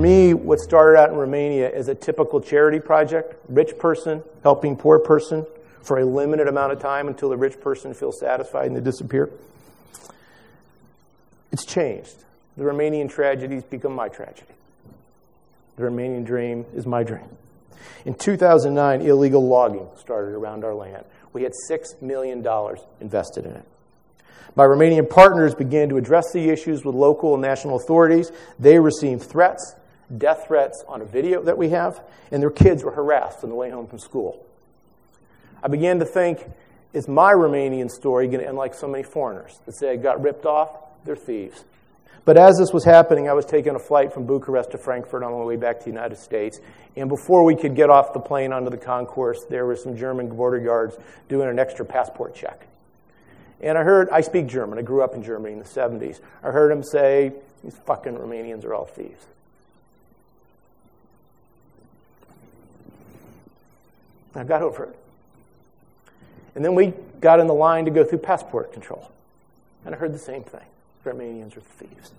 me, what started out in Romania as a typical charity project, rich person helping poor person for a limited amount of time until the rich person feels satisfied and they disappear, it's changed. The Romanian tragedy has become my tragedy. The Romanian dream is my dream. In 2009, illegal logging started around our land. We had $6 million invested in it. My Romanian partners began to address the issues with local and national authorities. They received threats, death threats on a video that we have, and their kids were harassed on the way home from school. I began to think, is my Romanian story going to end like so many foreigners that say I got ripped off? They're thieves. But as this was happening, I was taking a flight from Bucharest to Frankfurt on my way back to the United States. And before we could get off the plane onto the concourse, there were some German border guards doing an extra passport check. And I speak German. I grew up in Germany in the 70s. I heard him say, these fucking Romanians are all thieves. I got over it. And then we got in the line to go through passport control. And I heard the same thing. Romanians are thieves.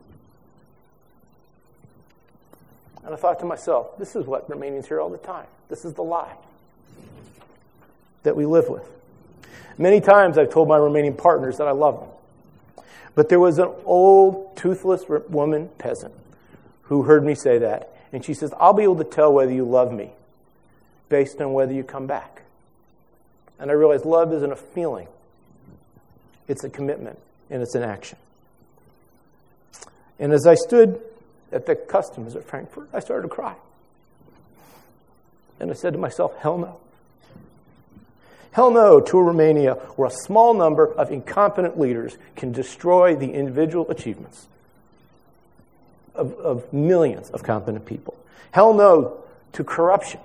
And I thought to myself, this is what Romanians hear all the time. This is the lie that we live with. Many times I've told my Romanian partners that I love them. But there was an old, toothless woman, peasant, who heard me say that. And she says, I'll be able to tell whether you love me based on whether you come back. And I realized love isn't a feeling. It's a commitment, and it's an action. And as I stood at the customs at Frankfurt, I started to cry. And I said to myself, hell no. Hell no to a Romania where a small number of incompetent leaders can destroy the individual achievements of millions of competent people. Hell no to corruption,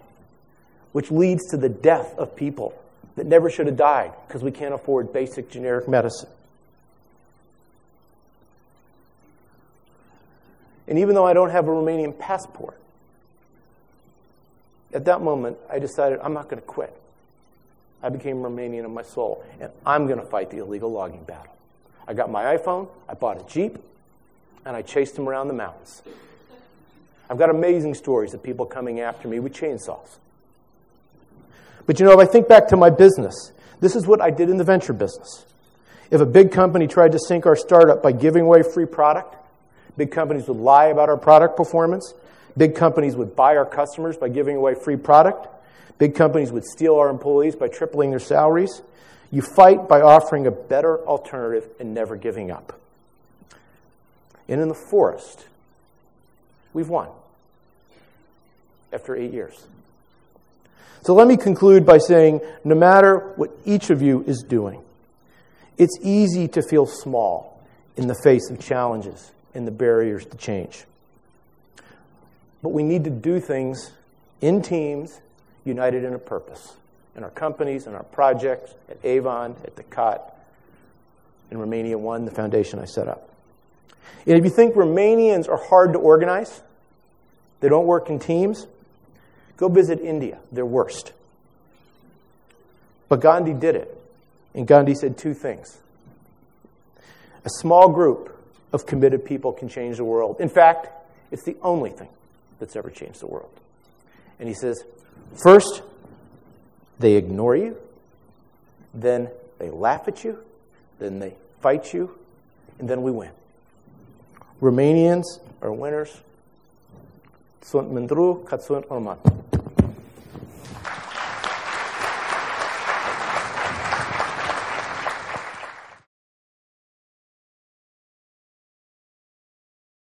which leads to the death of people that never should have died because we can't afford basic generic medicine. And even though I don't have a Romanian passport, at that moment, I decided I'm not going to quit. I became Romanian in my soul, and I'm going to fight the illegal logging battle. I got my iPhone, I bought a Jeep, and I chased them around the mountains. I've got amazing stories of people coming after me with chainsaws. But if I think back to my business, this is what I did in the venture business. If a big company tried to sink our startup by giving away free product, big companies would lie about our product performance. Big companies would buy our customers by giving away free product. Big companies would steal our employees by tripling their salaries. You fight by offering a better alternative and never giving up. And in the forest, we've won after 8 years. So let me conclude by saying, no matter what each of you is doing, it's easy to feel small in the face of challenges and the barriers to change. But we need to do things in teams, united in a purpose. In our companies, in our projects, at Avon, at the COT, in RomaniaOne, the foundation I set up. And if you think Romanians are hard to organize, they don't work in teams, go visit India. They're worst. But Gandhi did it. And Gandhi said two things. A small group of committed people can change the world. In fact, it's the only thing that's ever changed the world. And he says, first, they ignore you, then they laugh at you, then they fight you, and then we win. Romanians are winners. Sunt mândru că sunt roman.